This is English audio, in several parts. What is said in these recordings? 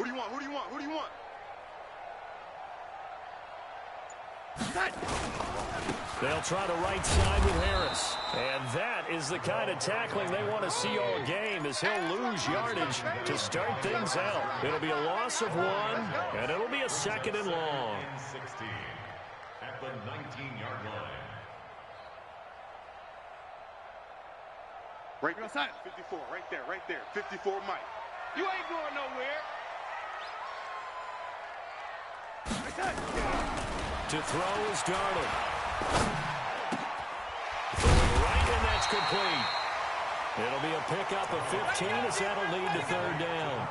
Who do you want? Who do you want? Who do you want? They'll try the right side with Harris. And that is the kind of tackling they want to see all game, as he'll lose yardage to start things out. It'll be a loss of 1, and it'll be a 2nd and long. 16 at the 19-yard line. Right outside. 54, right there, right there. 54, Mike. You ain't going nowhere. To throw is Darnold. Throwing right, and that's complete. It'll be a pickup of 15 as that'll lead to 3rd down.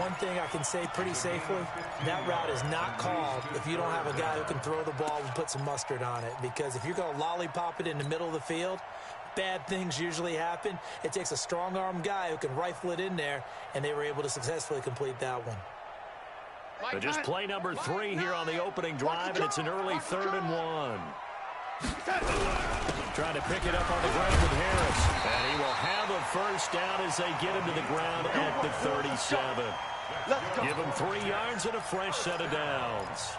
One thing I can say pretty safely, that route is not called if you don't have a guy who can throw the ball and put some mustard on it. Because if you're going to lollipop it in the middle of the field, bad things usually happen. It takes a strong-arm guy who can rifle it in there, and they were able to successfully complete that one. But just play number 3 here on the opening drive, and it's an early 3rd and 1. Trying to pick it up on the ground with Harris. And he will have a 1st down as they get him to the ground at the 37. Give him 3 yards and a fresh set of downs.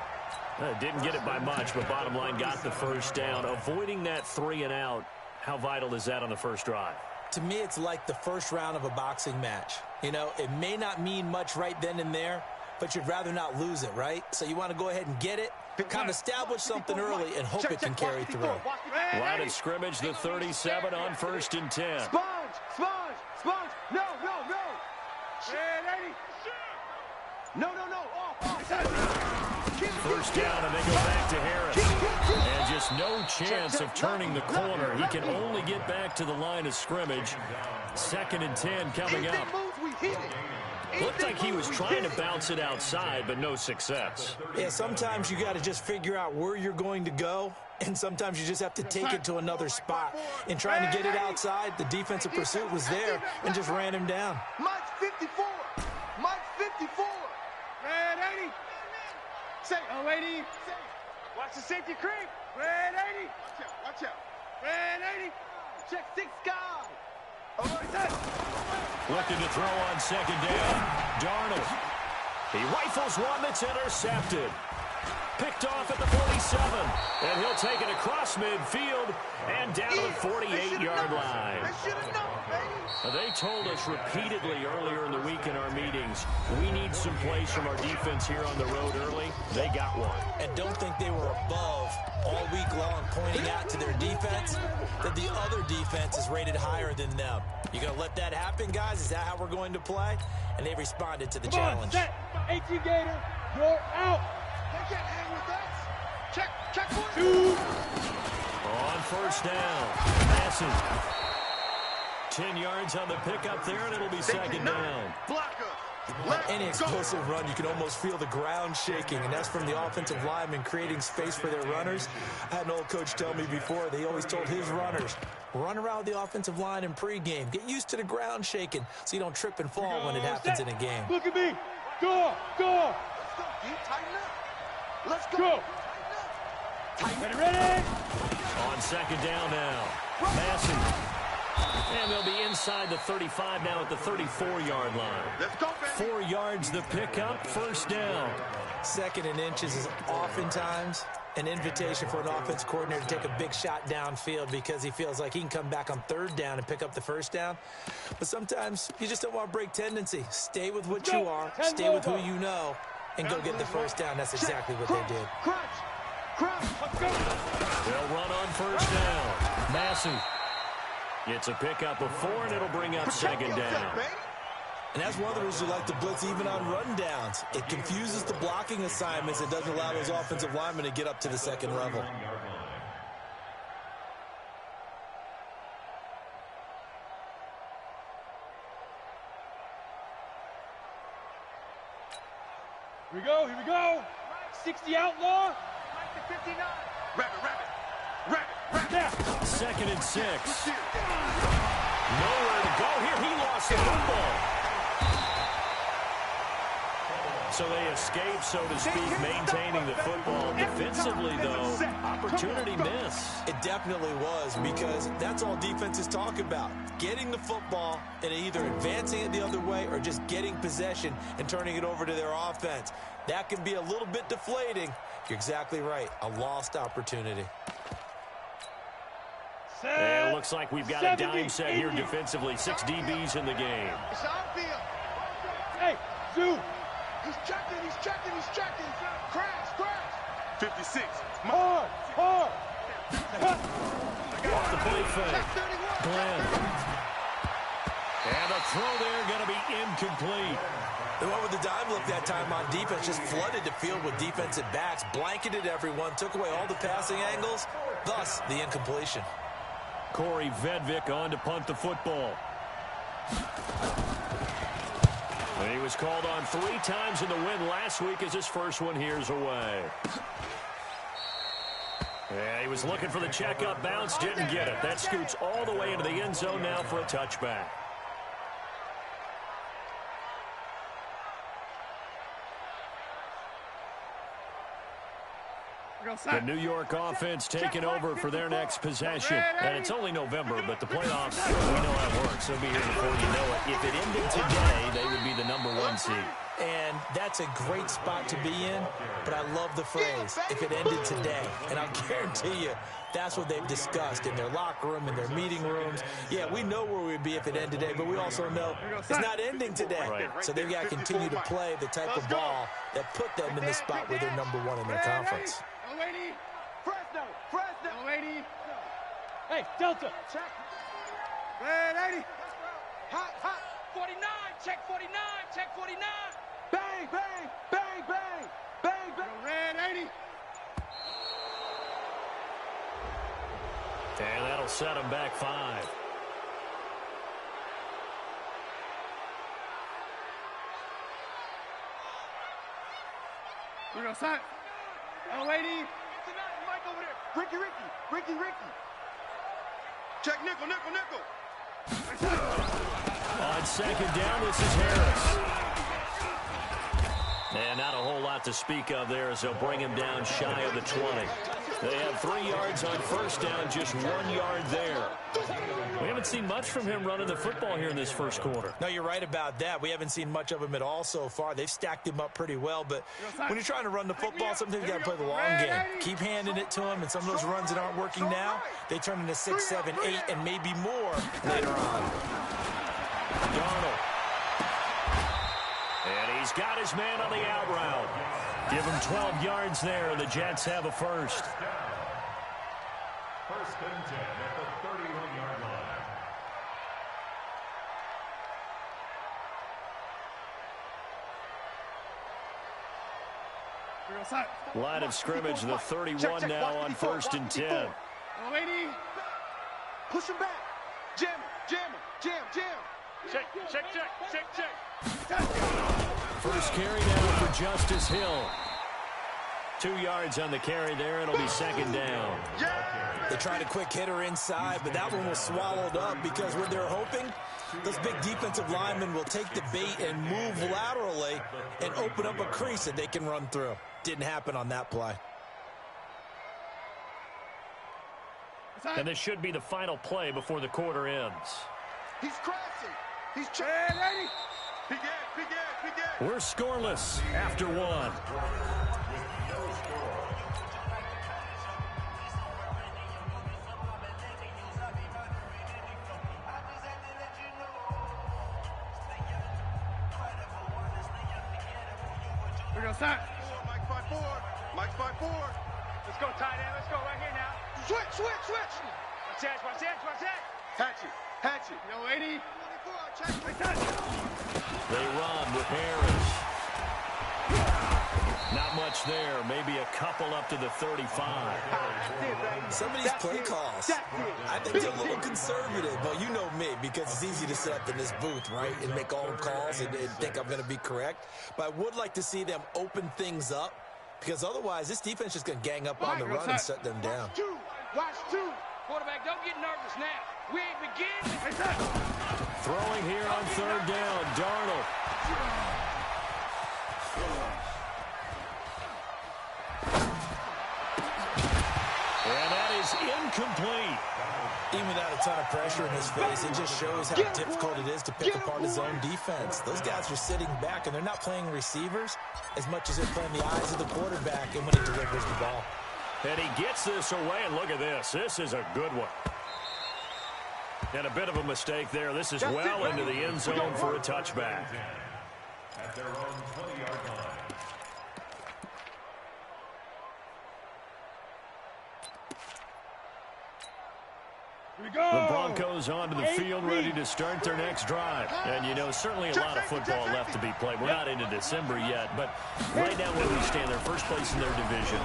Didn't get it by much, but bottom line got the 1st down. Avoiding that 3 and out, how vital is that on the first drive? To me, it's like the first round of a boxing match. You know, it may not mean much right then and there, but you'd rather not lose it, right? So you want to go ahead and get it, kind of establish something early, and hope it can carry through. Line of scrimmage, the 37 on 1st and 10. Sponge! No! No! Oh. 1st down, and they go back to Harris. And just no chance of turning the corner. He can only get back to the line of scrimmage. 2nd and 10 coming up. Looked like he was trying to bounce it outside, but no success. Yeah, sometimes you got to just figure out where you're going to go, and sometimes you just have to take it to another spot. In trying to get it outside, the defensive pursuit was there and just ran him down. Mike's 54. Red 80. Say, oh, 80. Watch the safety creep. Red 80. Watch out. Red 80. Check 6 guys. Looking to throw on 2nd down. Darnold. He rifles one that's intercepted. Picked off at the 47. And he'll take it across midfield and down to the 48-yard line. They told us repeatedly earlier in the week in our meetings, we need some plays from our defense here on the road early. They got one. And don't think they were above all week long pointing out to their defense that the other defense is rated higher than them. You going to let that happen, guys? Is that how we're going to play? And they responded to the challenge. 18 Gator, you're out. They can't hang with us. Check 2. On 1st down, Massive. 10 yards on the pickup there, and it'll be 2nd down. Any explosive run, you can almost feel the ground shaking, and that's from the offensive linemen creating space for their runners. I had an old coach tell me before, they always told his runners, run around the offensive line in pregame. Get used to the ground shaking so you don't trip and fall when it happens in a game. Look at me. Go. Let's go. Ready? On 2nd down now. Massive. And they'll be inside the 35 now at the 34-yard line. Let's go, baby. 4 yards the pickup, 1st down. 2nd and inches is oftentimes an invitation for an offense coordinator to take a big shot downfield because he feels like he can come back on 3rd down and pick up the 1st down. But sometimes you just don't want to break tendency. Stay with what you are, stay with who you know, and go get the 1st down. That's exactly what they did. They'll run on 1st down. Massive. It's a pickup of 4, and it'll bring up 2nd down. And that's one of the reasons you like to blitz even on rundowns. It confuses the blocking assignments. It doesn't allow those offensive linemen to get up to the 2nd level. Here we go. 60 outlaw. 59. Rabbit. 2nd and 6. Nowhere to go here. He lost the football. So they escape, so to speak, maintaining the football. Defensively, though, opportunity miss. It definitely was, because that's all defenses talk about. Getting the football and either advancing it the other way or just getting possession and turning it over to their offense. That can be a little bit deflating. You're exactly right. A lost opportunity. And it looks like we've got a dime set here defensively. 6 DBs in the game. It's outfield. Hey, Zoo. He's checking. Crash. 56. Hard. Off the play fake. Glenn. And the throw there going to be incomplete. The one with the dime look that time on defense just flooded the field with defensive backs, blanketed everyone, took away all the passing angles, thus the incompletion. Corey Vedvik on to punt the football. And he was called on 3 times in the win last week as his first one here's away. Yeah, he was looking for the checkup bounce, didn't get it. That scoots all the way into the end zone now for a touchback. The New York offense taking over for their next possession. And it's only November, but the playoffs, we know how it works. They'll be here before you know it. If it ended today, they would be the #1 seed. And that's a great spot to be in, but I love the phrase, if it ended today. And I'll guarantee you, that's what they've discussed in their locker room, in their meeting rooms. Yeah, we know where we'd be if it ended today, but we also know it's not ending today. Right. So they've got to continue to play the type of ball that put them in the spot where they're #1 in their conference. Fresno. 80. Hey, Delta. Check. Red 80. Hot. 49. Check 49. Check 49. Bang. Red 80. And that'll set him back 5. We're going to start. 80. Mike over there. Ricky. Check nickel. On second down, this is Harris. And not a whole lot to speak of there as they'll bring him down shy of the 20. They have 3 yards on first down, just 1 yard there. We haven't seen much from him running the football here in this first quarter. No, you're right about that. We haven't seen much of him at all so far. They've stacked him up pretty well, but when you're trying to run the football, sometimes you got to play the long game. Keep handing it to him, and some of those runs that aren't working now, they turn into 6, 7, 8, and maybe more later on. Darnold. And he's got his man on the out route. Give him 12 yards there. The Jets have a first. First and 10 at the 31-yard line. Line of scrimmage, the 31 now on first and 10. 80. Push him back. Jam. Check. First carry now for Justice Hill. 2 yards on the carry there. It'll be second down. They tried a quick hitter inside, but that one was swallowed up because what they're hoping, those big defensive linemen will take the bait and move laterally and open up a crease that they can run through. Didn't happen on that play. And this should be the final play before the quarter ends. He's crashing. He's checking. Big Ed. We're scoreless after 1. We're going to start. Mike 5-4. Let's go, tight end. Let's go right here now. Switch. Watch that. Hatchet. Yo, 80. They run with Harris. Not much there. Maybe a couple up to the 35. Some of these play calls, I think they're a little conservative. But you know me, because it's easy to sit up in this booth, right, and make all the calls and think I'm going to be correct. But I would like to see them open things up, because otherwise this defense is going to gang up on the run and shut them down. Watch two. Quarterback, don't get nervous now. We ain't beginning. Throwing here on third down, Darnold. incomplete. Even without a ton of pressure in his face, it just shows how difficult it is to pick apart his own defense. Those guys are sitting back, and they're not playing receivers as much as they're playing the eyes of the quarterback and when he delivers the ball. And he gets this away, and look at this. This is a good one. And a bit of a mistake there. This is well into the end zone for a touchback. At their own 20-yard line. The Broncos onto the field, ready to start their next drive. And, you know, certainly a lot of football left to be played. We're not into December yet, but right now where we stand, they're first place in their division.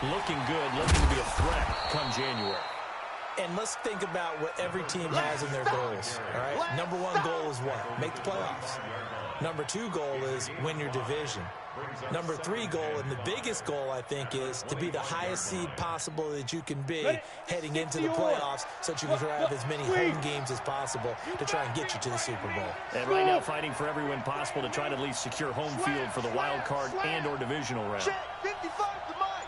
Looking good, looking to be a threat come January. And let's think about what every team has in their goals, all right? Number one goal is what? Make the playoffs. Number two goal is win your division. Number three goal, and the biggest goal, I think, is to be the highest seed possible that you can be heading into the playoffs so that you can drive as many home games as possible to try and get you to the Super Bowl. And right now fighting for every win possible to try to at least secure home field for the wild card and or divisional round. Check 55 to Mike.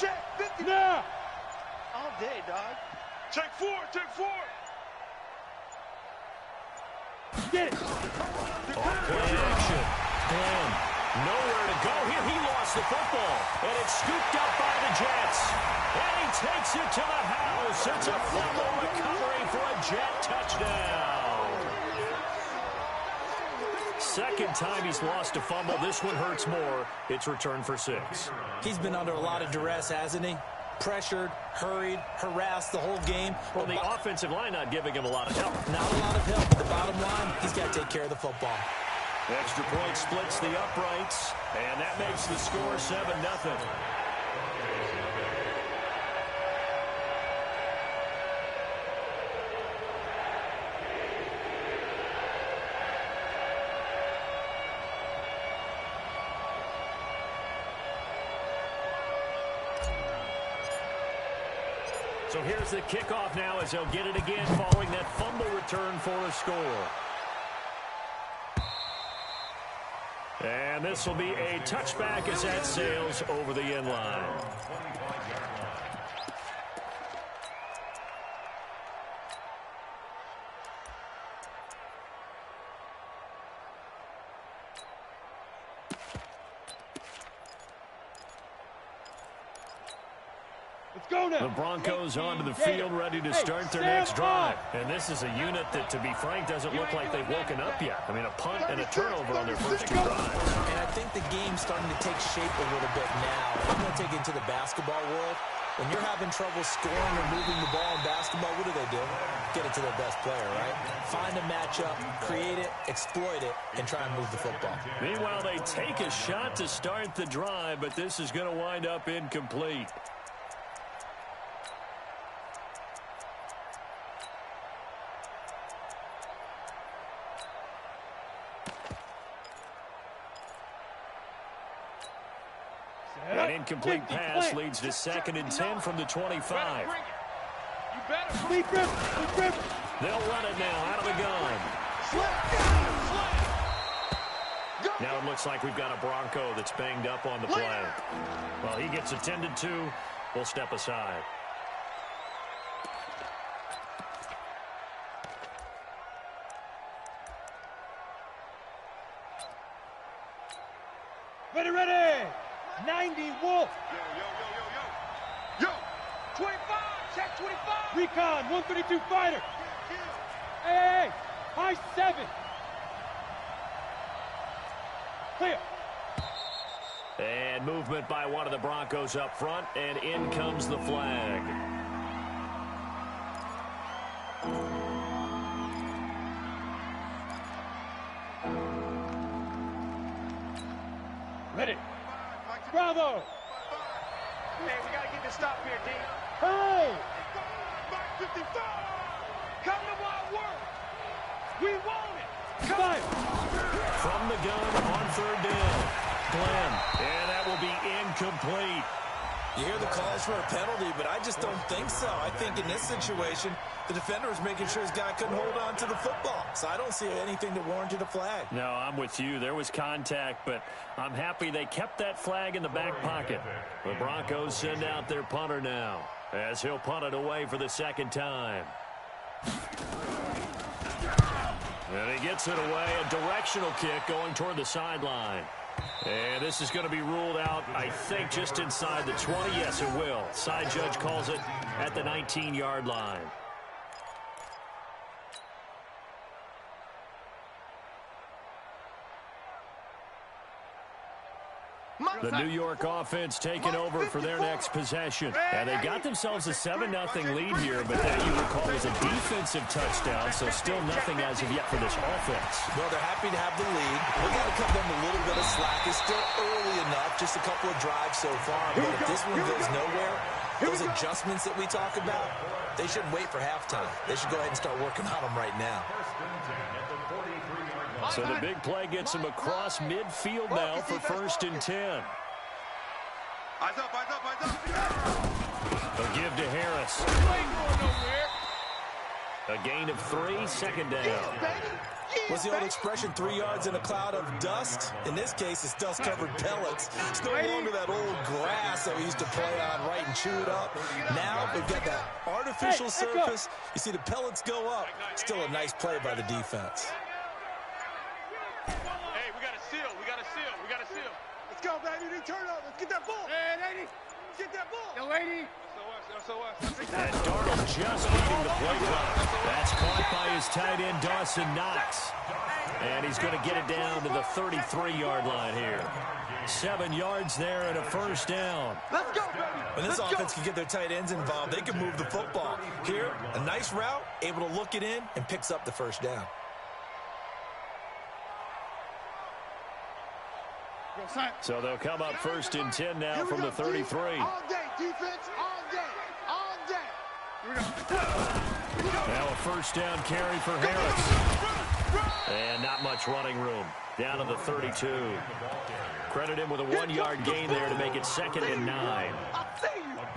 Check 50. Now. All day, dog. Take four. Take four. Get it. Play action. Glenn. Nowhere to go here. He lost the football. And it's scooped up by the Jets. And he takes it to the house. It's a fumble recovery for a Jet touchdown. Second time he's lost a fumble. This one hurts more. It's returned for 6. He's been under a lot of duress, hasn't he? Pressured, hurried, harassed the whole game. Well, the offensive line not giving him a lot of help. Not a lot of help. But the bottom line, he's got to take care of the football. Extra point splits the uprights, and that makes the score 7-0. So here's the kickoff now as they'll get it again following that fumble return for a score. And this will be a touchback as that sails over the end line. Let's go now. The Broncos onto the field, ready to start their next drive. And this is a unit that, to be frank, doesn't look like they've woken up yet. I mean, a punt and a turnover on their first 2 drives. And I think the game's starting to take shape a little bit now. I'm going to take it into the basketball world. When you're having trouble scoring or moving the ball in basketball, what do? Get it to their best player, right? Find a matchup, create it, exploit it, and try and move the football. Meanwhile, they take a shot to start the drive, but this is going to wind up incomplete. An incomplete pass leads to 2nd and 10 from the 25. They'll run it now out of the gun. Now it looks like we've got a Bronco that's banged up on the play. Well, he gets attended to. We'll step aside. Ready. 90 Wolf. Yo. 25. Check 25. Recon 132 fighter. Hey. High 7. Clear. And movement by one of the Broncos up front, and in comes the flag. Ready. Bravo. Hey, we got to get this stop here, D. Hey. 55. Come to Wild World. We want it. Come on. From the gun on 3rd down. Glenn. And that will be incomplete. You hear the calls for a penalty, but I just don't think so. I think in this situation, the defender was making sure his guy couldn't hold on to the football. So I don't see anything that warranted a flag. No, I'm with you. There was contact, but I'm happy they kept that flag in the back pocket. The Broncos send out their punter now. as he'll punt it away for the second time. And he gets it away, a directional kick going toward the sideline. And this is going to be ruled out, I think, just inside the 20. Yes, it will. Side judge calls it at the 19-yard line. The New York offense taking over for their next possession. And they got themselves a 7-0 lead here, but that you recall was a defensive touchdown, so still nothing as of yet for this offense. Well, they're happy to have the lead. We're going to cut them a little bit of slack. It's still early enough, just a couple of drives so far. But if this one goes nowhere, those adjustments that we talk about, they shouldn't wait for halftime. They should go ahead and start working on them right now. So the big play gets him across midfield now for 1st and 10. Eyes up, eyes up, eyes up. A give to Harris. A gain of 3, second down. What's the old expression, 3 yards in a cloud of dust? In this case, it's dust-covered pellets. It's no longer that old grass that we used to play on, right, and chew it up. Now we've got that artificial surface. You see the pellets go up. Still a nice play by the defense. Hey, we got a seal, we got a seal, we got a seal. Let's go, baby, they turn up. Let's get that ball. Hey, lady, get that ball. Yo, lady. And Darnold just leading the play clock. That's caught by his tight end, Dawson Knox. And he's going to get it down to the 33-yard line here. 7 yards there and a 1st down. Let's go, baby. When this offense can get their tight ends involved, they can move the football. Here, a nice route, able to look it in, and picks up the 1st down. So they'll come up 1st and 10 now from the 33. All day, defense, all day, all day. Now a 1st down carry for Harris. And not much running room. Down to the 32. Credit him with a 1-yard gain there to make it 2nd and 9.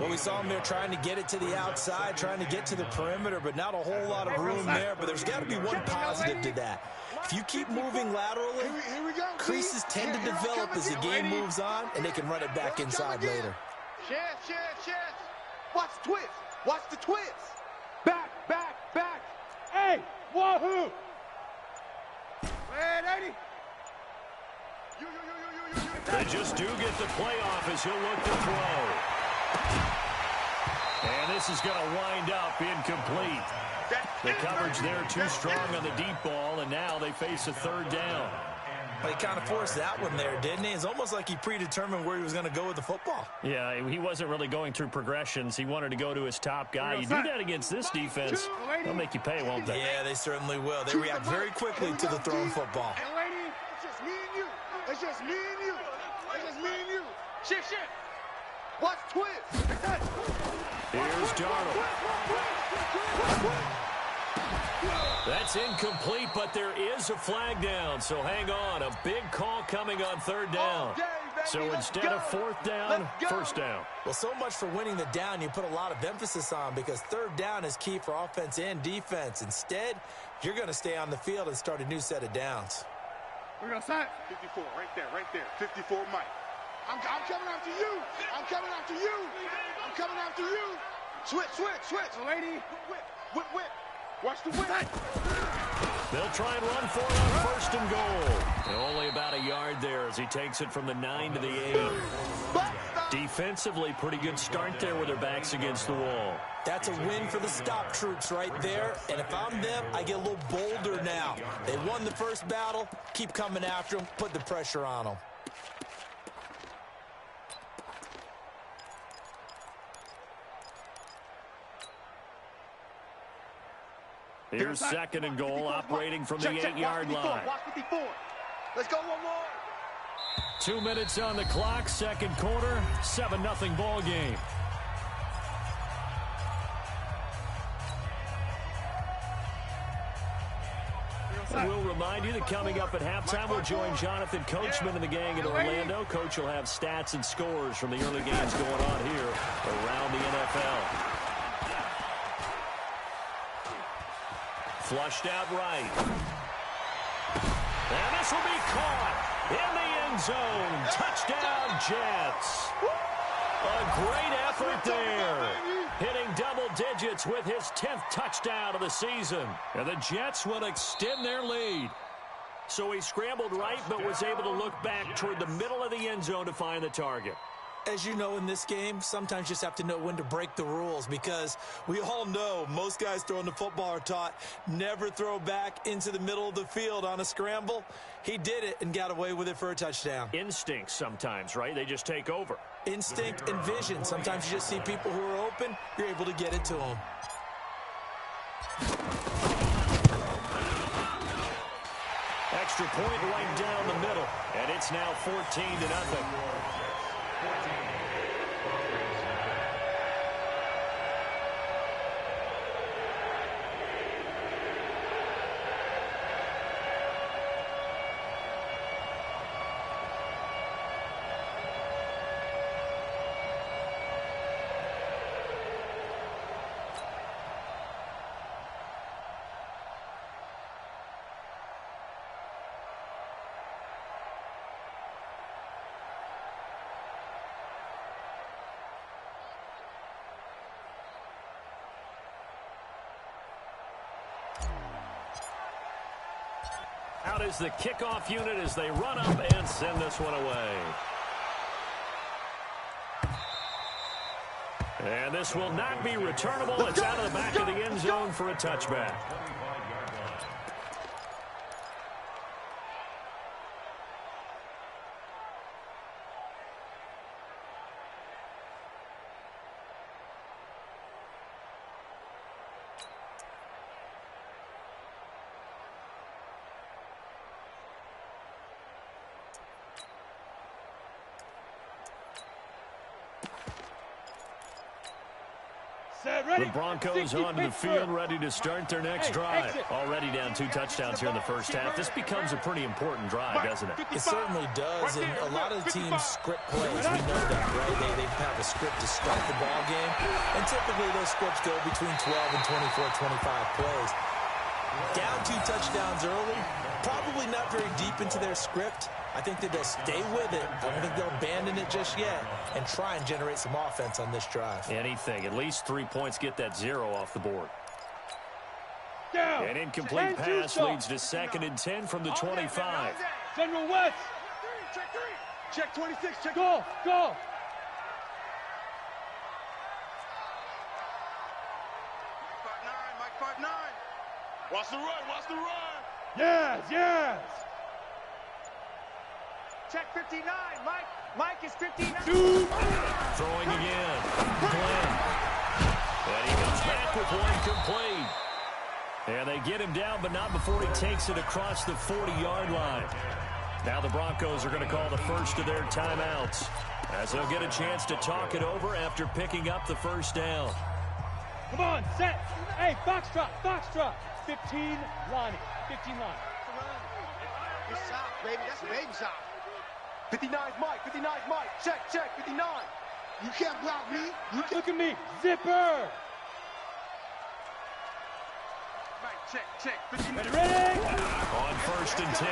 Well, we saw him there trying to get it to the outside, trying to get to the perimeter, but not a whole lot of room there. But there's got to be one positive to that. If you keep moving laterally, creases tend to develop as the game moves on, and they can run it back inside later. Chance. Watch the twist. Watch the twist. Back. Hey, wahoo! Hey, lady. They just do get the playoff as he'll look to throw. And this is going to wind up incomplete. The coverage there too strong on the deep ball, and now they face a 3rd down. Well, he kind of forced that one there, didn't he? It's almost like he predetermined where he was going to go with the football. Yeah, he wasn't really going through progressions. He wanted to go to his top guy. You do that against this defense, they'll make you pay, won't they? Yeah, they certainly will. They react very quickly to the thrown football. Hey, lady, it's just me and you. It's just me and you. It's just me and you. Shit. Watch twist. Here's Darnold. That's incomplete, but there is a flag down, so hang on. A big call coming on 3rd down. So instead of 4th down, 1st down. Well, so much for winning the down you put a lot of emphasis on, because 3rd down is key for offense and defense. Instead, you're going to stay on the field and start a new set of downs. We're going to sign 54, right there. 54, Mike. I'm coming after you. I'm coming after you. Switch. Lady. Whip. Watch the whip. They'll try and run for it on 1st and goal. And only about a yard there as he takes it from the 9 to the 8. Defensively, pretty good start there with their backs against the wall. That's a win for the stop troops right there. And if I'm them, I get a little bolder now. They won the first battle. Keep coming after them. Put the pressure on them. Here's 2nd and goal, operating from the 8-yard line. Watch 54. Let's go one more. 2 minutes on the clock, 2nd quarter, 7-0 ball game. We'll remind you that coming up at halftime, we'll join Jonathan Coachman and the gang in Orlando. Coach will have stats and scores from the early games going on here around the NFL. Flushed out right. And this will be caught in the end zone. Touchdown, Jets. A great effort there. Hitting double digits with his 10th touchdown of the season. And the Jets will extend their lead. So he scrambled right, but was able to look back toward the middle of the end zone to find the target. As you know, in this game, sometimes you just have to know when to break the rules, because we all know most guys throwing the football are taught never throw back into the middle of the field on a scramble. He did it and got away with it for a touchdown. Instincts sometimes, right? They just take over. Instinct and vision. Sometimes you just see people who are open, you're able to get it to them. Extra point right down the middle, and it's now 14-0. Out is the kickoff unit as they run up and send this one away. And this will not be returnable. It's out of the back of the end zone for a touchback. The Broncos onto the field, ready to start their next drive. Already down 2 touchdowns here in the first half. This becomes a pretty important drive, doesn't it? It certainly does, and a lot of the teams script plays. We know that, right? They have a script to start the ball game, and typically those scripts go between 12 and 24, 25 plays. Down 2 touchdowns early, probably not very deep into their script. I think that they'll stay with it. I don't think they'll abandon it just yet and try and generate some offense on this drive. Anything. At least 3 points, get that 0 off the board. Down. An incomplete pass leads to 2nd and 10 from the 25. General West. Check 26. Check. Go. Go. Mike 5'9". Watch the run. Watch the run. Yes. Yes. Check 59. Mike is 59. Throwing again. Glenn. And he comes back with one complete. And they get him down, but not before he takes it across the 40-yard line. Now the Broncos are going to call the first of their timeouts, as they'll get a chance to talk it over after picking up the first down. Come on, set. Hey, foxtrot. 15 Lonnie. 15 line. Good shot, baby. That's a baby shot. 59's Mike. 59's Mike. Check. 59. You can't block me. Look at me. Zipper. Mike, check. 59. Ready? On 1st and 10.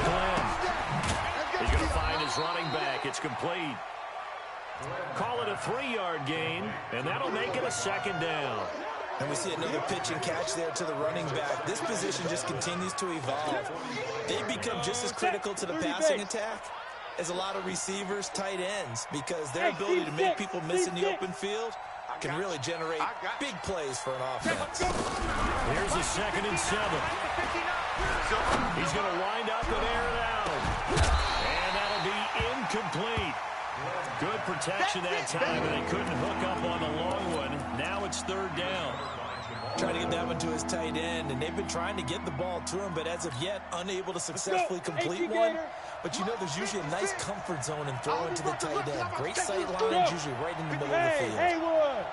Glenn. He's going to find his running back. It's complete. Call it a 3-yard gain, and that'll make it a 2nd down. And we see another pitch and catch there to the running back. This position just continues to evolve. They become just as critical to the passing attack as a lot of receivers, tight ends, because their ability to make people miss in the open field can really generate big plays for an offense. Here's a 2nd and 7. He's going to wind up and air it out. And that'll be incomplete. Good protection that time, and they couldn't hook up on the long one. Now it's 3rd down. Trying to get that one to his tight end, and they've been trying to get the ball to him, but as of yet, unable to successfully complete one. But you know, there's usually a nice comfort zone in throwing to the tight end. Great sight lines, usually right in the middle of the field. Haywood.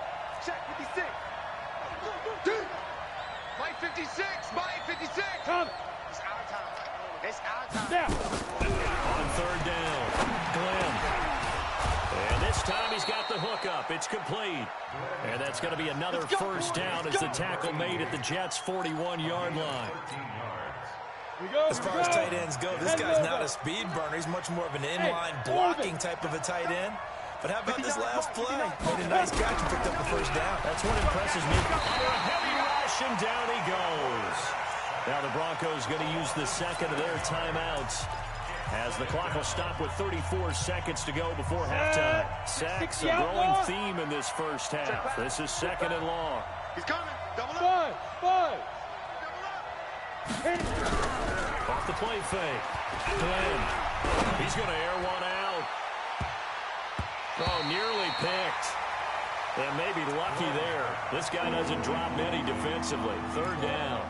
Check 56. Mike 56. Mike 56. Come. It's our time. It's our time. Step. On 3rd down, Glenn. And this time he's got the hook up. It's complete. And that's going to be another first down as the tackle made at the Jets' 41-yard line. As far as tight ends go, this guy's not a speed burner. He's much more of an inline blocking type of a tight end. But how about this last play? Made a nice catch and picked up the first down. That's what impresses me. Under a heavy rush, and down he goes. Now the Broncos going to use the second of their timeouts, as the clock will stop with 34 seconds to go before halftime. Sacks a growing theme in this first half. This is second and long. He's coming. Double up. Five. Off the play fake. Glenn. He's going to air one out. Oh, nearly picked. And maybe lucky there. This guy doesn't drop many defensively. Third down.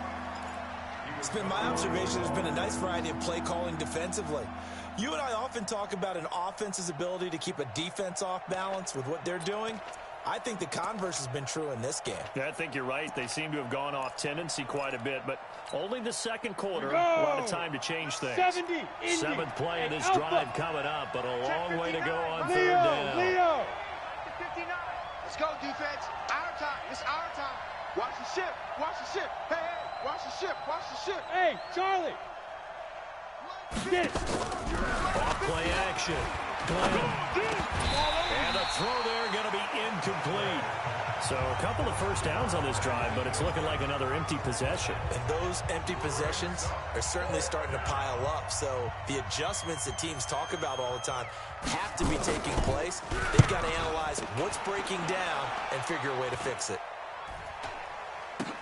It's been my observation there's been a nice variety of play calling defensively. You and I often talk about an offense's ability to keep a defense off balance with what they're doing. I think the converse has been true in this game. Yeah, I think you're right. They seem to have gone off tendency quite a bit, but only the second quarter. A lot of time to change things. 70, Seventh play of this drive coming up, but a long way to go on third down. Leo. Let's go, defense. Our time. It's our time. Watch the ship. Watch the ship. Hey, hey. Watch the ship. Watch the ship. Hey, Charlie. Get it. Off play action. Glenn. And a throw there going to be incomplete. So a couple of first downs on this drive, but it's looking like another empty possession. And those empty possessions are certainly starting to pile up. So the adjustments that teams talk about all the time have to be taking place. They've got to analyze what's breaking down and figure a way to fix it.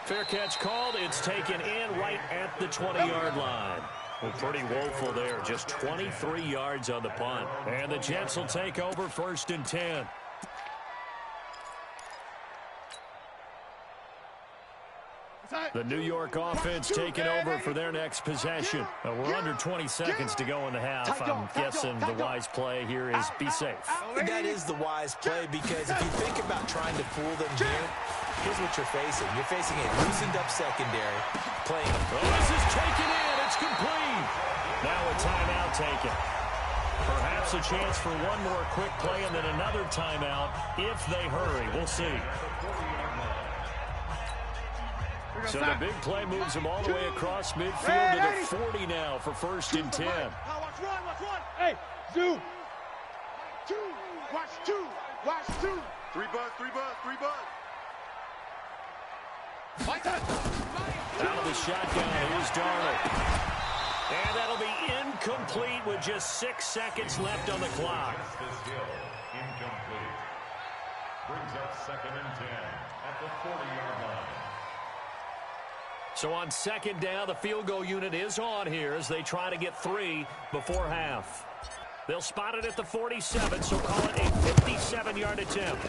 Fair catch called. It's taken in right at the 20-yard line. Well, pretty woeful there. Just 23 yards on the punt. And the Jets will take over 1st and 10. The New York offense taking over for their next possession. We're under 20 seconds to go in the half. I'm guessing the wise play here is be safe. That is the wise play, because if you think about trying to fool them here, here's what you're facing. You're facing a loosened up secondary playing. Oh, this is taken in. It's complete. Now a timeout taken. Perhaps a chance for one more quick play and then another timeout if they hurry. We'll see. So the big play moves them all the way across midfield to the 40 now for 1st and 10. Watch one. Hey, zoom. Two. Watch two. Watch two. Three buzz. Out of the shotgun, here's Darnold. And that'll be incomplete with just 6 seconds left on the clock. Incomplete. Brings up 2nd and 10 at the 40-yard line. So on 2nd down, the field goal unit is on here as they try to get 3 before half. They'll spot it at the 47, so call it a 57-yard attempt.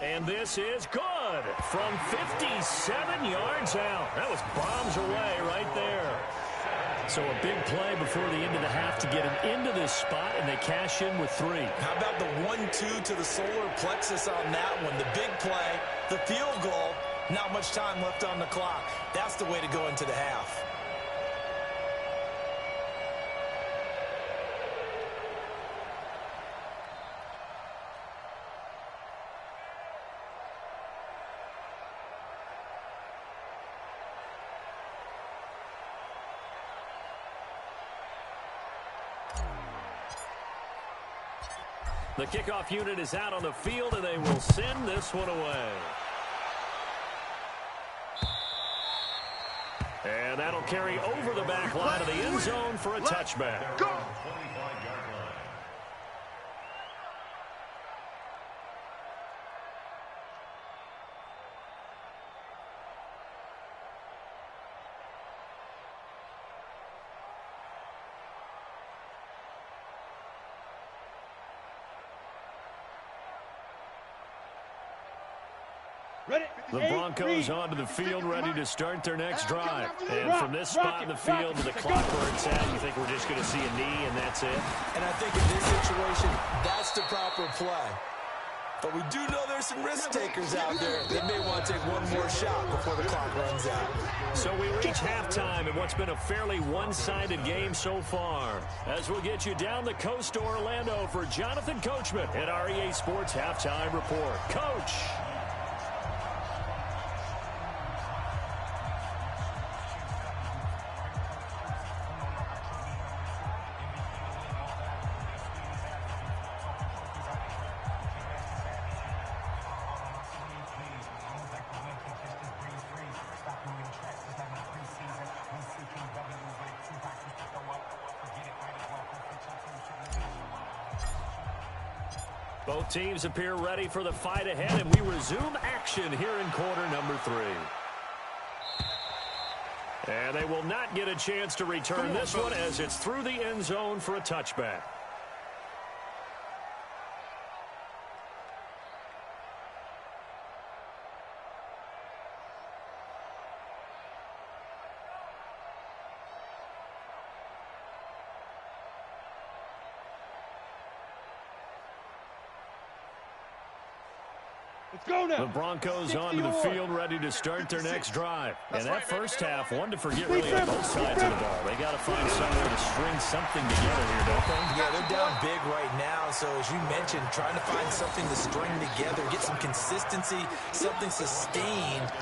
And this is good from 57 yards out. That was bombs away right there. So a big play before the end of the half to get them into this spot, and they cash in with 3. How about the 1-2 to the solar plexus on that one? The big play, the field goal, not much time left on the clock. That's the way to go into the half. The kickoff unit is out on the field, and they will send this one away. And that'll carry over the back line of the end zone for a touchback. Go! The Broncos onto the field, ready to start their next drive. And from this spot in the field to the clock where it's at, you think we're just going to see a knee and that's it? And I think in this situation, that's the proper play. But we do know there's some risk takers out there that may want to take one more shot before the clock runs out. So we reach halftime in what's been a fairly one-sided game so far. As we'll get you down the coast to Orlando for Jonathan Coachman at our EA Sports Halftime Report. Coach! Both teams appear ready for the fight ahead, and we resume action here in quarter number 3. And they will not get a chance to return this one as it's through the end zone for a touchback. Let's go now. The Broncos onto the field ready to start their next drive. And that first half, one to forget really on both sides of the ball. They got to find somewhere to string something together here, don't they? Yeah, they're down big right now. So as you mentioned, trying to find something to string together, get some consistency, something sustained,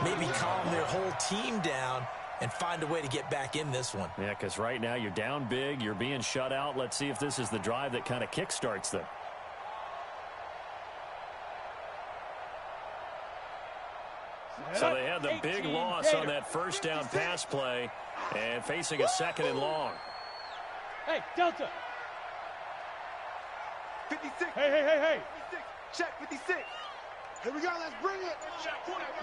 maybe calm their whole team down and find a way to get back in this one. Yeah, because right now you're down big, you're being shut out. Let's see if this is the drive that kind of kickstarts them. So they had the big loss on that first down pass play and facing a second and long. Hey, Delta. 56. Hey. 56. Check 56. Here we go. Let's bring it.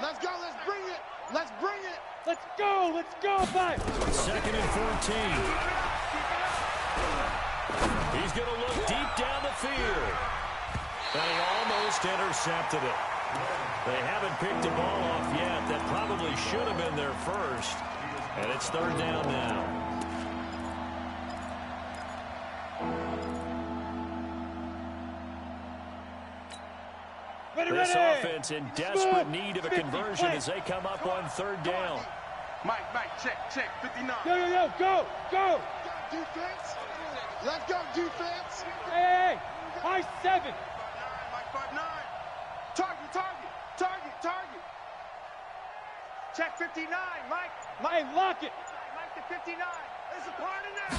Let's go. Let's bring it. Let's bring it. Let's go, 5. Second and 14. He's going to look deep down the field. And he almost intercepted it. They haven't picked the ball off yet. That probably should have been their first. And it's third down now. This offense in desperate need of a conversion as they come up on third down. Mike, check, 59. Go. Defense. Let's go, defense. Hey, high 7. Mike, 5'9". Target. Check 59, Mike. Hey, lock it. Mike to 59. There's a part in there.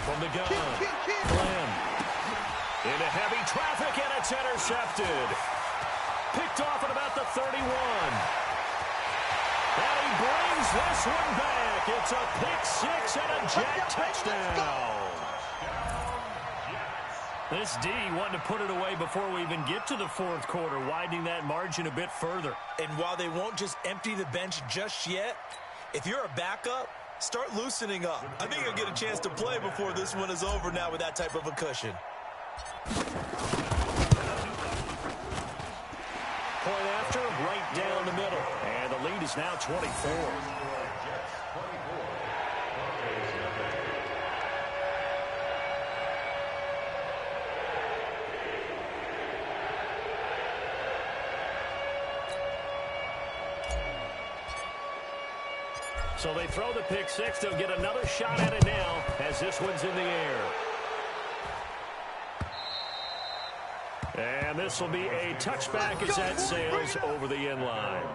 From the gun, Glenn. Into heavy traffic, and it's intercepted. Picked off at about the 31. And he brings this one back. It's a pick 6 and a jet touchdown. This D wanting to put it away before we even get to the fourth quarter, widening that margin a bit further. And while they won't just empty the bench just yet, if you're a backup, start loosening up. I think you'll get a chance to play before this one is over now with that type of a cushion. Point after, right down the middle. And the lead is now 24. So they throw the pick 6. They'll get another shot at it now as this one's in the air. And this will be a touchback as that sails over the end line.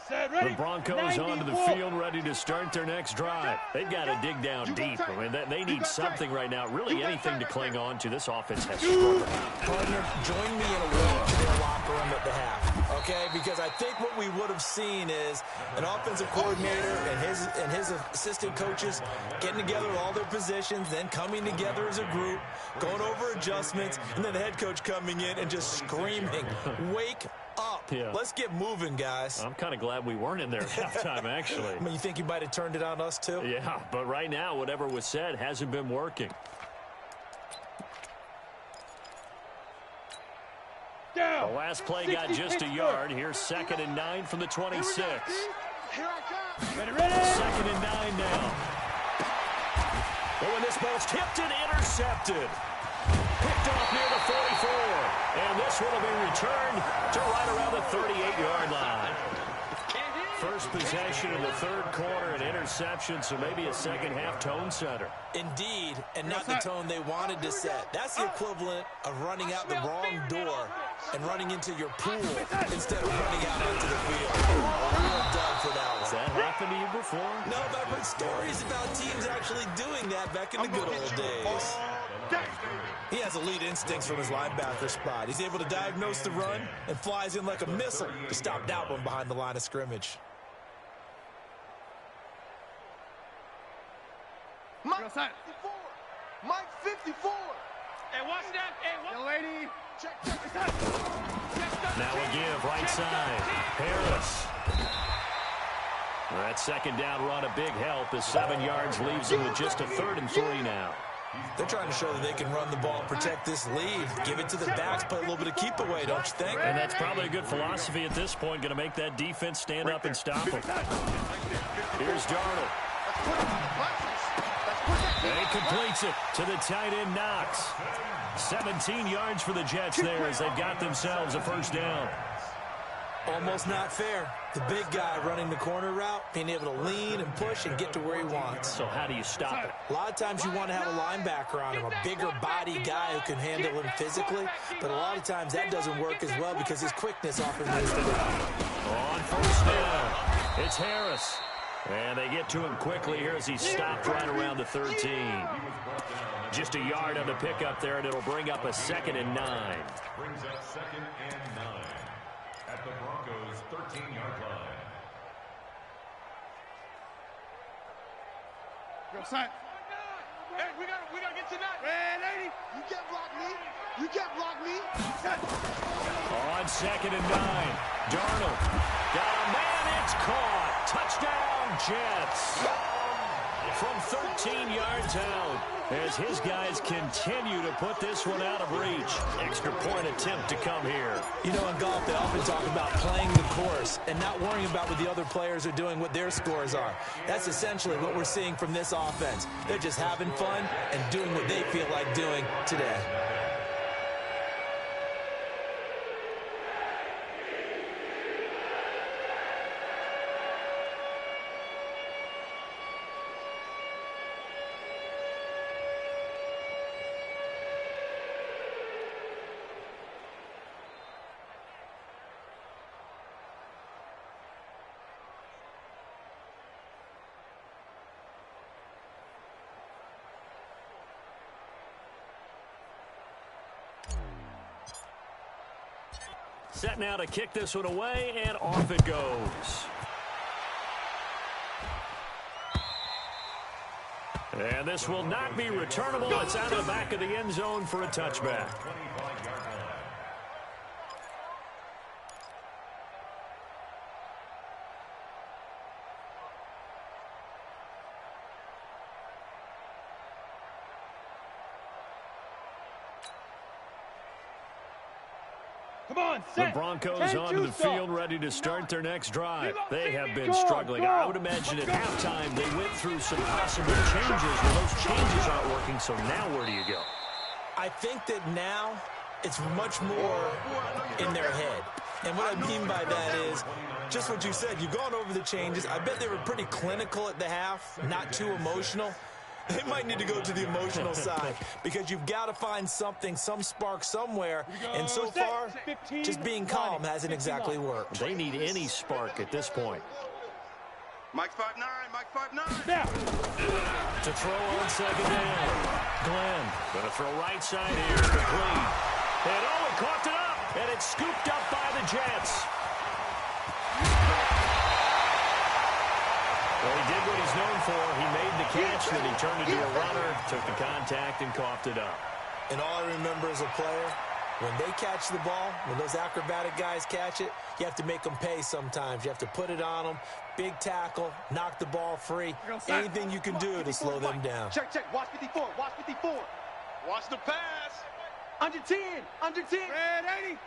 The Broncos onto the field ready to start their next drive. They've got to dig down deep. I mean, they need something right now, really anything to cling on to. This offense has struggled. Partner, join me in a walk to their locker room at the half, okay? Because I think what we would have seen is an offensive coordinator and his assistant coaches getting together all their positions, then coming together as a group, going over adjustments, and then the head coach coming in and just screaming, wake up. Yeah. Let's get moving, guys. I'm kind of glad we weren't in there at halftime, actually. I mean, you think you might have turned it on us, too? Yeah, but right now, whatever was said hasn't been working. Down. The last play got just a yard. Here's 2nd and 9 from the 26. Here I come. Ready. 2nd and 9 now. Oh, and this ball's tipped and intercepted. Picked off near the 44. And this one will be returned to right around the 38 first possession of the third quarter, an interception, so maybe a second-half tone setter. Indeed, and not the tone they wanted to set. That's the equivalent of running out the wrong door and running into your pool instead of running out onto the field. A real dub for that one. Has that happened to you before? No, but I've heard stories about teams actually doing that back in the good old days. He has elite instincts from his linebacker spot. He's able to diagnose the run and flies in like a missile to stop that one behind the line of scrimmage. Mike 54. Mike 54. Hey, watch that. Hey, watch. Young lady. Check. Now a give, right side. Harris. That second down run, a big help as 7 yards leaves them with just a 3rd and 3 now. They're trying to show that they can run the ball and protect this lead. Give it to the backs, play a little bit of keep away, don't you think? And that's probably a good philosophy at this point, going to make that defense stand up and stop them. Here's Darnold. And he completes it to the tight end, Knox. 17 yards for the Jets there as they've got themselves a first down. Almost not fair. The big guy running the corner route, being able to lean and push and get to where he wants. So how do you stop it? A lot of times you want to have a linebacker on him, a bigger body guy who can handle him physically. But a lot of times that doesn't work as well because his quickness often moves the route. On first down, it's Harris. And they get to him quickly here as he's stopped right around the 13. Just a yard on the pickup there, and it'll bring up a 2nd and 9. Brings up 2nd and 9 at the Broncos' 13-yard line. Go, son. Hey, we gotta get to that. Red lady. You can't block me. You can't block me. On 2nd and 9, Darnold got a man, it's caught. Touchdown, Jets. From 13 yards out as his guys continue to put this one out of reach. Extra point attempt to come here. You know, in golf, they often talk about playing the course and not worrying about what the other players are doing, what their scores are. That's essentially what we're seeing from this offense. They're just having fun and doing what they feel like doing today. Set now to kick this one away, and off it goes. And this will not be returnable. It's out of the back of the end zone for a touchback. Come on, The Broncos onto the field, ready to start their next drive. They have been struggling. I would imagine at halftime they went through some possible changes. Well, those changes aren't working, so now where do you go? I think that now it's much more in their head. And what I mean by that is just what you said. You've gone over the changes. I bet they were pretty clinical at the half, not too emotional. They might need to go to the emotional side because you've got to find something, some spark somewhere. And so far, just being calm hasn't exactly worked. They need any spark at this point. Mike 5'9", Mike 5'9". Now. To throw on 2nd down. Glenn going to throw right side here. Complete. And oh, it coughed it up. And it's scooped up by the Jets. Well, he did what he's known for. He made the catch, then he turned into a runner, took the contact, and coughed it up. And all I remember as a player, when they catch the ball, when those acrobatic guys catch it, you have to make them pay sometimes. You have to put it on them, big tackle, knock the ball free, anything you can do to slow them down. Check. Watch 54. Watch 54. Watch the pass. Under 10. Under 10. Red 80.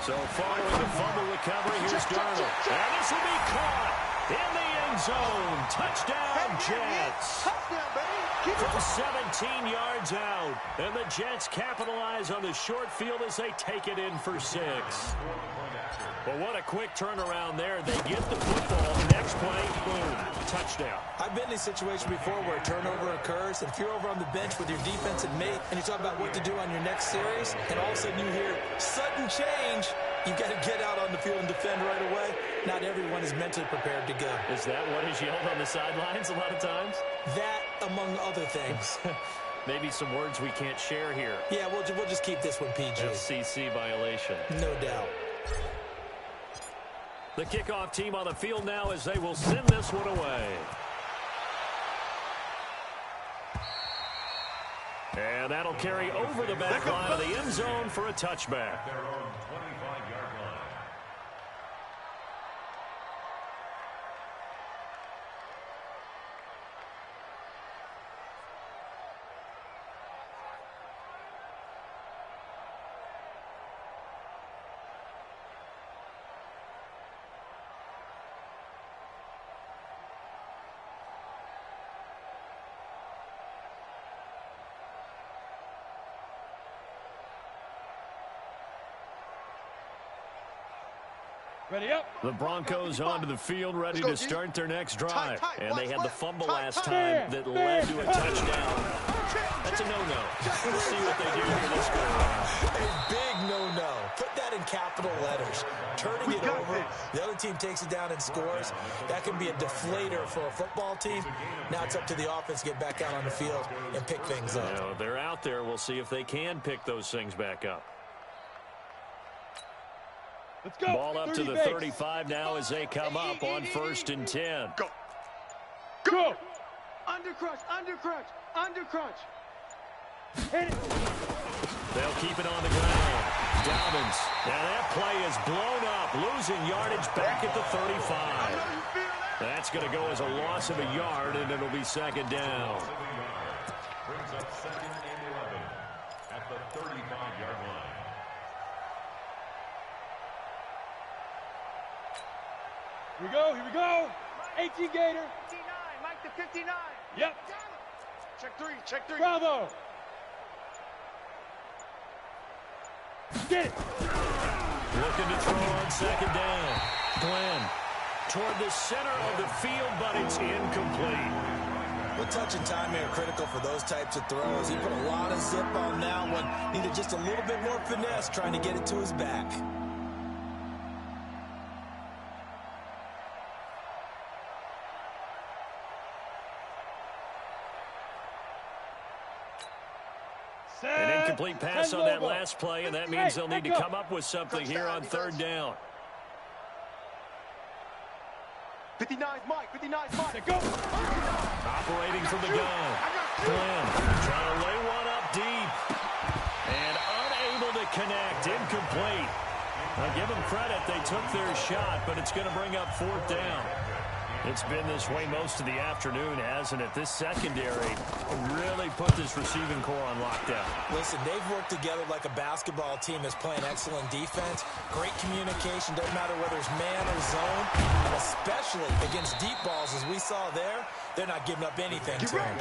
So following the fumble recovery, here's Darnold. And this will be caught in the end end zone. Touchdown, Jets. Touchdown, baby. From 17 yards out. And the Jets capitalize on the short field as they take it in for 6. But what a quick turnaround there. They get the football. The next play, boom, touchdown. I've been in a situation before where a turnover occurs, and if you're over on the bench with your defensive mate and you talk about what to do on your next series, and all of a sudden you hear sudden change, you've got to get out on the field and defend right away. Not everyone is mentally prepared to go. Is that what is yelled on the sidelines a lot of times? That, among other things. Maybe some words we can't share here. Yeah, we'll just keep this one PG. FCC violation. No doubt. The kickoff team on the field now as they will send this one away. And that'll carry over the back line of the end zone for a touchback. Their own 25-yard line. Ready up. The Broncos onto the field, ready to start their next drive. And they had the fumble last time that led to a touchdown. That's a no-no. We'll see what they do here this go around. A big no-no. Put that in capital letters. Turning it over, the other team takes it down and scores. That can be a deflator for a football team. Now it's up to the offense to get back out on the field and pick things up. Now, they're out there. We'll see if they can pick those things back up. Let's go. Ball up to the 35 now as they come up on 1st and 10. Go. Go. Under crunch. Hit it. They'll keep it on the ground. Dobbins. Now that play is blown up, losing yardage back at the 35. That's going to go as a loss of a yard, and it'll be 2nd down. Brings up 2nd and 11 at the 35-yard line. Here we go. 18 Gator. 59, Mike the 59. Yep. Check three. Bravo. Get it. Looking to throw on 2nd down. Glenn toward the center of the field, but it's incomplete. Well, touch and timing are critical for those types of throws. He put a lot of zip on that one. Needed just a little bit more finesse trying to get it to his back. An incomplete pass on that last play, and that means they'll need to come up with something here on 3rd down. 59's Mike. Go. Operating from the gun. Glenn trying to lay one up deep. And unable to connect. Incomplete. I'll give them credit. They took their shot, but it's going to bring up 4th down. It's been this way most of the afternoon, hasn't it? This secondary really put this receiving core on lockdown. Listen, they've worked together like a basketball team that's playing excellent defense. Great communication, doesn't matter whether it's man or zone. And especially against deep balls, as we saw there, they're not giving up anything to them.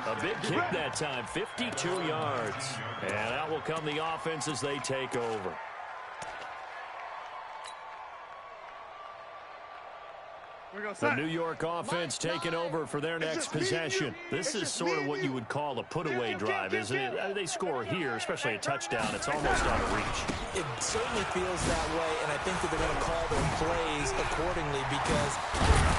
A big kick that time, 52 yards. And out will come the offense as they take over. The New York offense taking over for their next possession. This is sort of what you would call a put-away drive, isn't it? They score here, especially a touchdown. It's almost out of reach. It certainly feels that way, and I think that they're going to call their plays accordingly because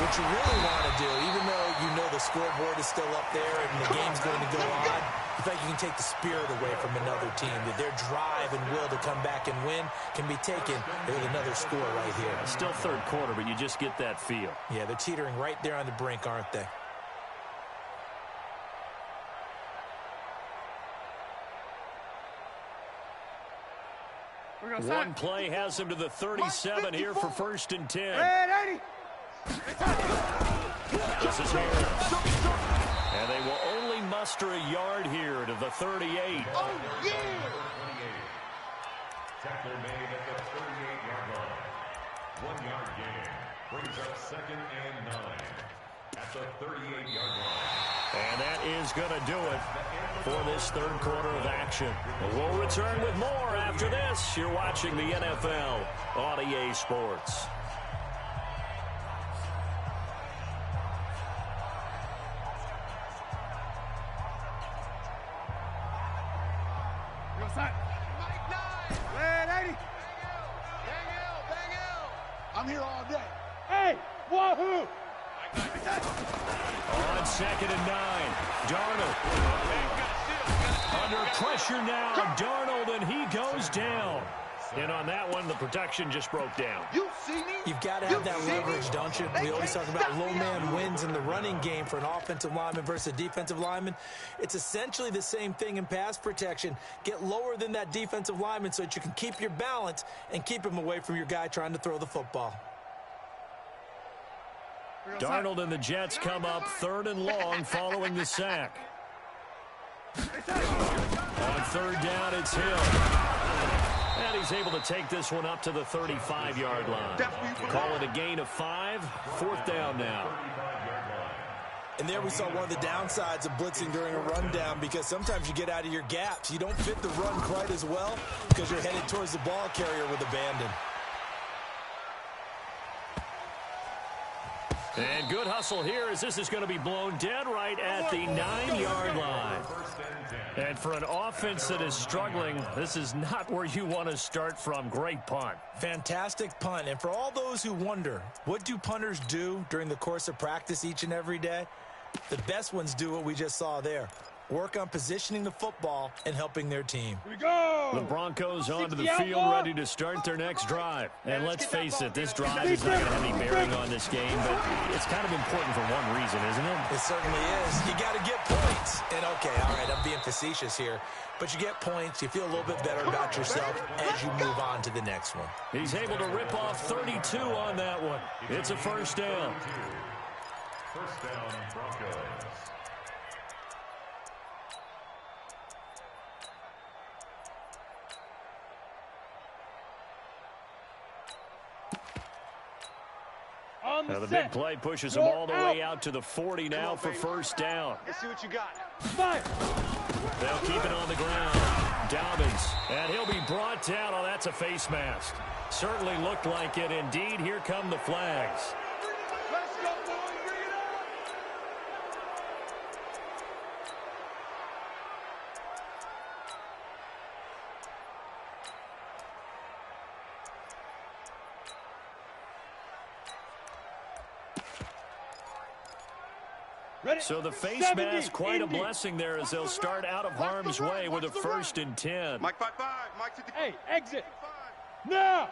what you really want to do, even though you know the scoreboard is still up there and the game's going to go on, I think you can take the spirit away from another team, that their drive and will to come back and win can be taken with another score right here. Still 3rd quarter, but you just get that feel. Yeah, they're teetering right there on the brink, aren't they? One play has them to the 37 here for 1st and 10. This is Harris. And they will only muster a yard here to the 38. Oh, yeah! Tackle made at the 38-yard line. 1 yard gain. Brings up 2nd and 9 at the 38-yard line. And that is going to do it for this third quarter of action. We'll return with more after this. You're watching the NFL on EA Sports. I'm here all day. Hey, wahoo! On 2nd and 9, Darnold. Under pressure now, Darnold, and he goes down. And on that one, the protection just broke down. You see me? You've got to have that leverage, don't you? We always talk about low man wins in the running game for an offensive lineman versus a defensive lineman. It's essentially the same thing in pass protection. Get lower than that defensive lineman so that you can keep your balance and keep him away from your guy trying to throw the football. Darnold and the Jets come up 3rd and long following the sack. On 3rd down, it's Hill. And he's able to take this one up to the 35-yard line. Call it a gain of 5. 4th down now. And there we saw one of the downsides of blitzing during a rundown, because sometimes you get out of your gaps. You don't fit the run quite as well because you're headed towards the ball carrier with abandon. And good hustle here as this is going to be blown dead right at the 9-yard line. And for an offense that is struggling, this is not where you want to start from. Great punt. Fantastic punt. And for all those who wonder, what do punters do during the course of practice each and every day? The best ones do what we just saw there. Work on positioning the football and helping their team. Here we go! The Broncos onto the field, ready to start their next drive. And let's face it, this drive is not going to have any bearing on this game, but it's kind of important for one reason, isn't it? It certainly is. You got to get points. And okay, all right, I'm being facetious here, but you get points, you feel a little bit better about yourself as you move on to the next one. He's able to rip off 32 on that one. It's a 1st down. 1st down, Broncos. Now the big play pushes them all the way out to the 40 now for 1st down. Let's see what you got. Fire! They'll keep it on the ground. Dobbins, and he'll be brought down. Oh, that's a face mask. Certainly looked like it. Indeed, here come the flags. Let's go, boys. Bring it up. Ready? So the face mask, quite a blessing there as they'll start out of harm's way with a 1st and 10. Mike 5-5. Mike 55. Hey, exit! Now!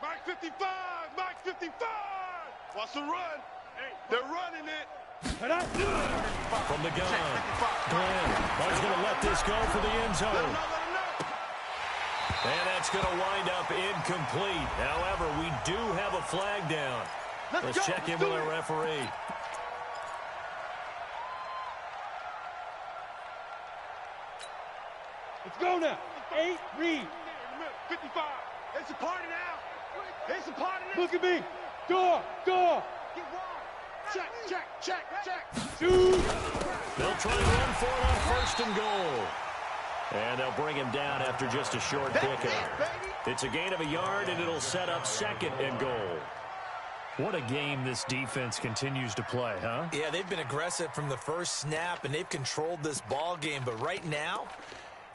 Mike 55. Mike 55. What's the run? Hey, they're running it. From the gun, Glenn is going to let this go for the end zone. Let him know. And that's going to wind up incomplete. However, we do have a flag down. Let's check in with our referee. Let's go now! 8, read! 55. It's a party now. It's a party now. Look at me! Door! Door! Check. Shoot! They'll try and run for it on 1st and goal. And they'll bring him down after just a short pickup. It's a gain of a yard, and it'll set up 2nd and goal. What a game this defense continues to play, huh? Yeah, they've been aggressive from the first snap, and they've controlled this ball game. But right now,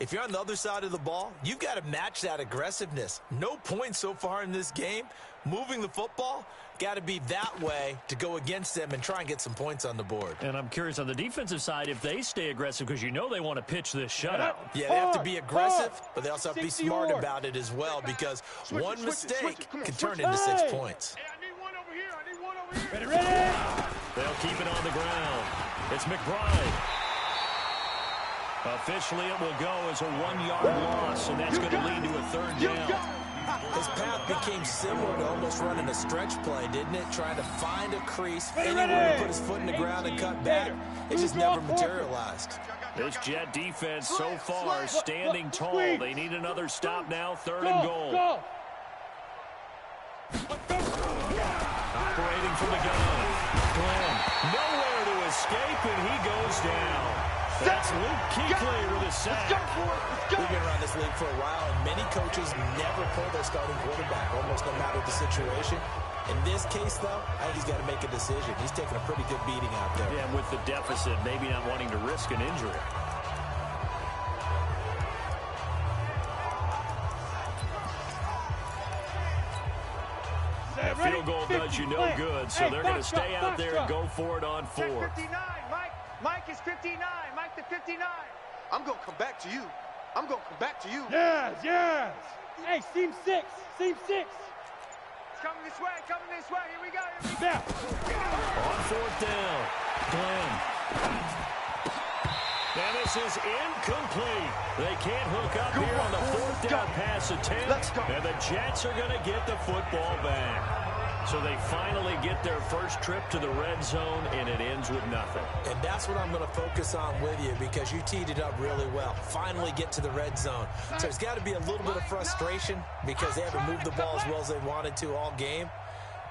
if you're on the other side of the ball, you've got to match that aggressiveness. No points so far in this game. Moving the football, got to be that way to go against them and try and get some points on the board. And I'm curious on the defensive side if they stay aggressive, because you know they want to pitch this shutout. Yeah, they have to be aggressive, but they also have to be smart about it as well, because one mistake can turn into 6 points. Hey, I need one over here. I need one over here. Ready? They'll keep it on the ground. It's McBride. Officially, it will go as a 1-yard loss, and that's going to lead to a 3rd down. His path became similar to almost running a stretch play, didn't it? Trying to find a crease, anywhere to put his foot in the ground and cut back. It just never materialized. This Jet defense so far standing tall. They need another stop now, 3rd and goal. from the gun. Glenn, nowhere to escape, and he goes down. That's Luke Kuechly with a sack. We've been around this league for a while, and many coaches never pull their starting quarterback, almost no matter the situation. In this case, though, I think he's got to make a decision. He's taking a pretty good beating out there. Yeah, and with the deficit, maybe not wanting to risk an injury. That field goal does you no good, so they're going to stay out there and go for it on fourth. 59, Mike. Mike is 59. Mike the 59. I'm going to come back to you. I'm going to come back to you. Yes, yes. Hey, seam 6. Seam 6. It's coming this way. Coming this way. Here we go. Now. On fourth down, Glenn. And this is incomplete. They can't hook up here on the fourth down pass attempt. And the Jets are going to get the football back. So they finally get their first trip to the red zone, and it ends with nothing. And that's what I'm going to focus on with you, because you teed it up really well. Finally get to the red zone. So there's got to be a little bit of frustration because they haven't moved the ball as well as they wanted to all game.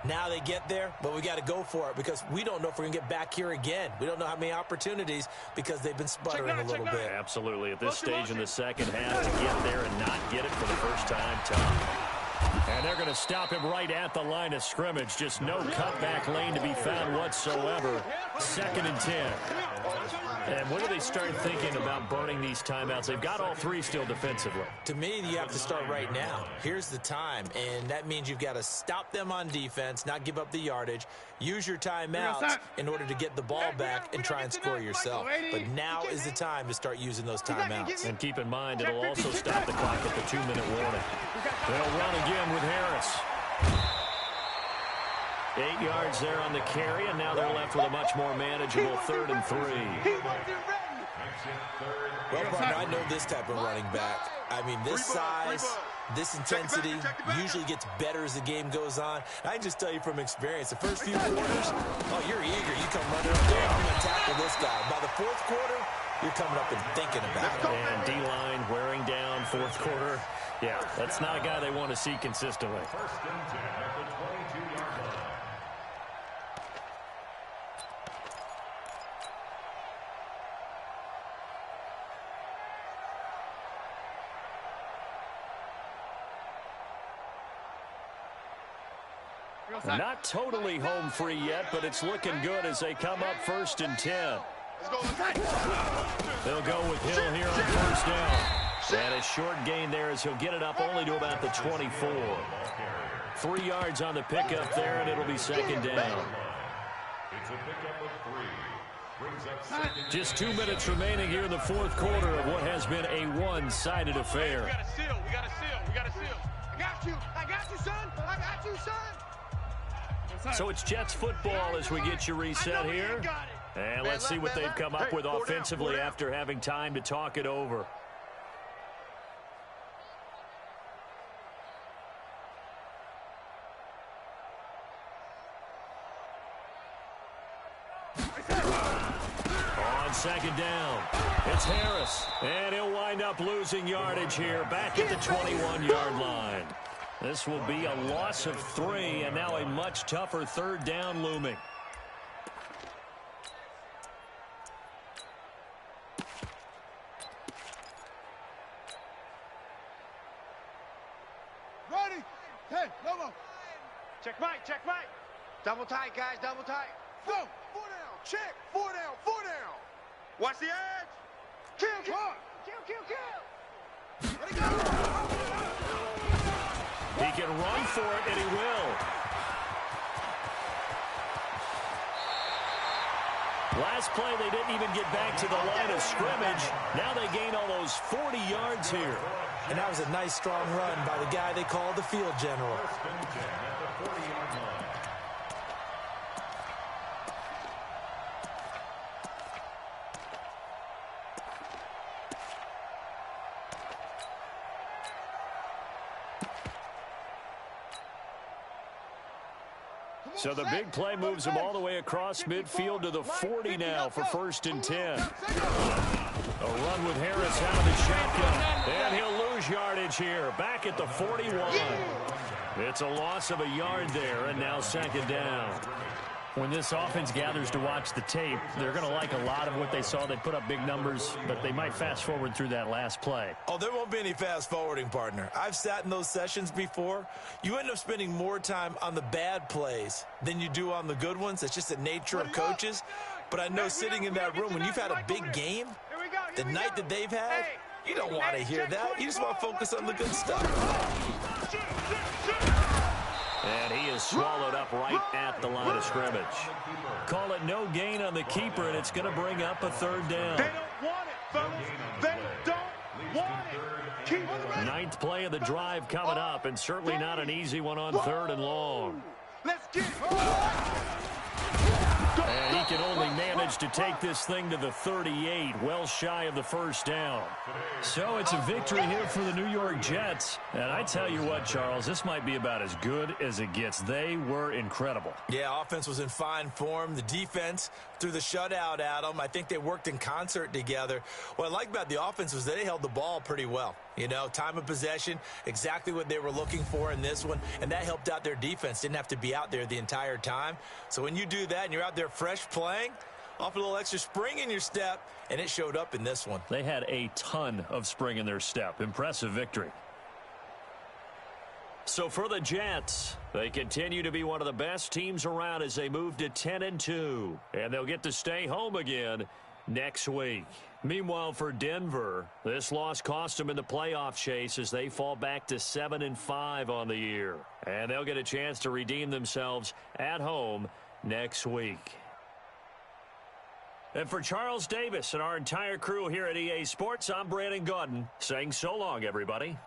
Now they get there, but we got to go for it because we don't know if we're going to get back here again. We don't know how many opportunities because they've been sputtering a little bit. Absolutely. At this stage in the second half, to get there and not get it for the first time, tough. And they're going to stop him right at the line of scrimmage. Just no cutback lane to be found whatsoever. 2nd and 10. And when do they start thinking about burning these timeouts? They've got all three still defensively. To me, you have to start right now. Here's the time, and that means you've got to stop them on defense, not give up the yardage, use your timeouts in order to get the ball back and try and score yourself. But now is the time to start using those timeouts. And keep in mind, it'll also stop the clock at the 2-minute warning. They'll run again with Harris. 8 yards there on the carry, and now they're left with a much more manageable 3rd and 3. Well, partner, I know this type of running back. I mean, this size, this intensity usually gets better as the game goes on. I can just tell you from experience, the first few quarters, oh, you're eager. You come running up there, I'm going to tackle this guy. By the fourth quarter, you're coming up and thinking about it. And D-line wearing down fourth quarter. Yeah, that's not a guy they want to see consistently. 1st and 10 at the 22-yard line. Not totally home free yet, but it's looking good as they come up 1st and 10. They'll go with Hill here on 1st down. And a short gain there as he'll get it up only to about the 24. 3 yards on the pickup there, and it'll be 2nd down. It's a pickup of 3. Brings up 2nd. Just 2 minutes remaining here in the fourth quarter of what has been a one-sided affair. We got a seal. We got a seal. We got a seal. I got you. I got you, son. I got you, son. So it's Jets football as we get you reset here. And let's see what they've come up with offensively after having time to talk it over. On 2nd down, it's Harris. And he'll wind up losing yardage here back at the 21-yard line. This will be a loss of 3, and now a much tougher 3rd down looming. Ready? Hey, Lobo. Check Mike. Check Mike. Double tight, guys. Double tight. Go. 4 down. Check. 4 down. 4 down. Watch the edge. Kill, kill. Kill. Let it go. He can run for it, and he will. Last play, they didn't even get back to the line of scrimmage. Now they gain almost 40 yards here. And that was a nice, strong run by the guy they call the field general. 1st and 10 at the 40-yard line. So the big play moves him all the way across midfield to the 40 now for 1st and 10. A run with Harris out of the shotgun. And he'll lose yardage here. Back at the 41. It's a loss of a yard there, and now 2nd down. When this offense gathers to watch the tape, they're going to like a lot of what they saw. They put up big numbers, but they might fast forward through that last play. Oh, there won't be any fast forwarding, partner. I've sat in those sessions before. You end up spending more time on the bad plays than you do on the good ones. It's just the nature of coaches. But I know sitting in that room, when you've had a big game, the night that they've had, you don't want to hear that. You just want to focus on the good stuff. And he is swallowed up right at the line of scrimmage. Call it no gain on the keeper, and it's going to bring up a third down. They don't want it, fellas. They don't want it. Keep it. Ninth play of the drive coming up, and certainly not an easy one on third and long. Let's get it. And he can only manage to take this thing to the 38, well shy of the first down. So it's a victory here for the New York Jets. And I tell you what, Charles, this might be about as good as it gets. They were incredible. Yeah, offense was in fine form. The defense threw the shutout at them. I think they worked in concert together. What I like about the offense was they held the ball pretty well. You know, time of possession, exactly what they were looking for in this one, and that helped out their defense. Didn't have to be out there the entire time. So when you do that and you're out there fresh playing, off a little extra spring in your step, and it showed up in this one. They had a ton of spring in their step. Impressive victory. So for the Jets, they continue to be one of the best teams around as they move to 10-2, and they'll get to stay home again next week. Meanwhile, for Denver, this loss cost them in the playoff chase as they fall back to 7-5 on the year. And they'll get a chance to redeem themselves at home next week. And for Charles Davis and our entire crew here at EA Sports, I'm Brandon Gaudin saying so long, everybody.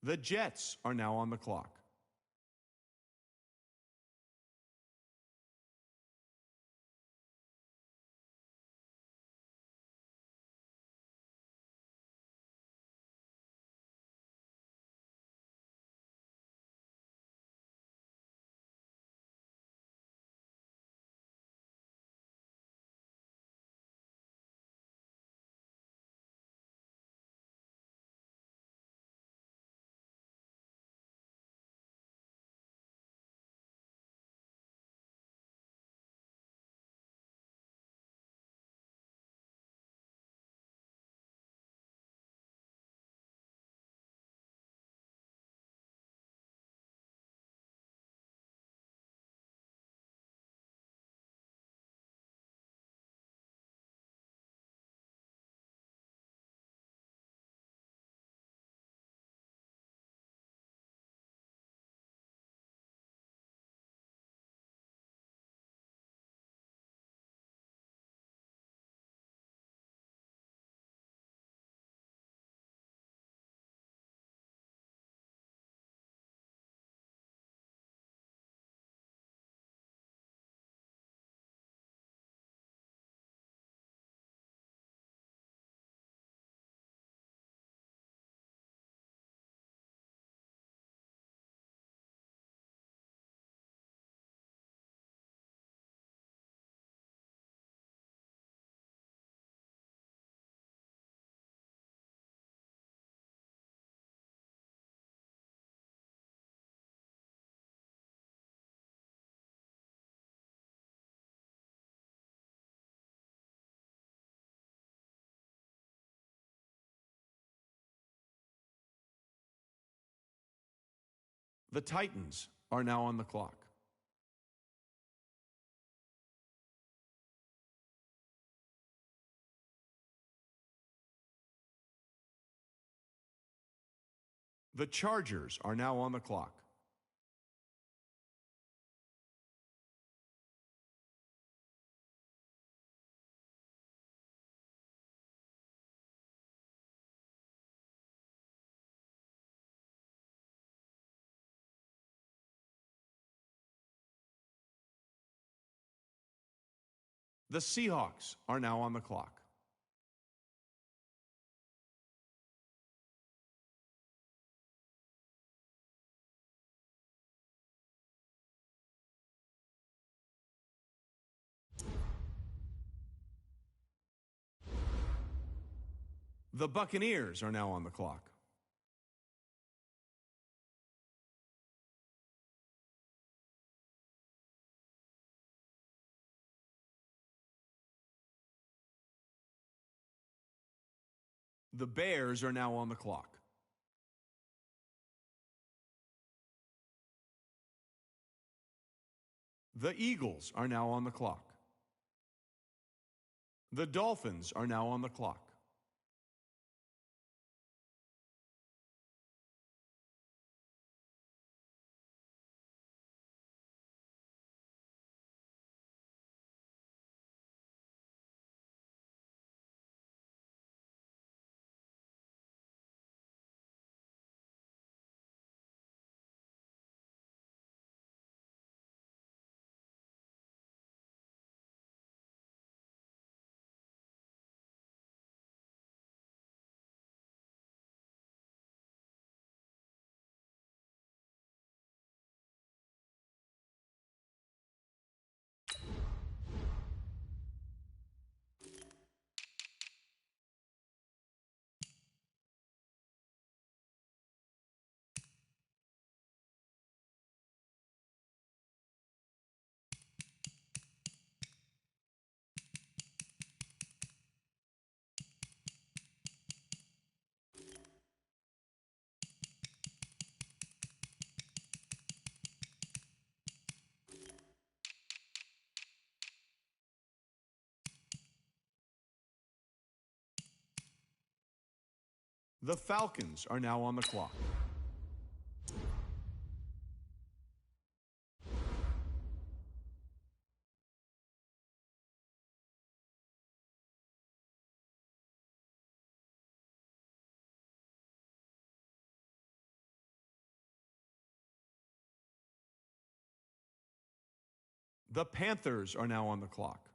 The Jets are now on the clock. The Titans are now on the clock. The Chargers are now on the clock. The Seahawks are now on the clock. The Buccaneers are now on the clock. The Bears are now on the clock. The Eagles are now on the clock. The Dolphins are now on the clock. The Falcons are now on the clock. The Panthers are now on the clock.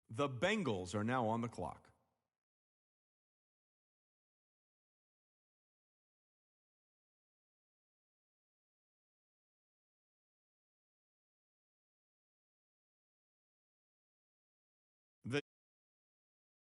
The Bengals are now on the clock.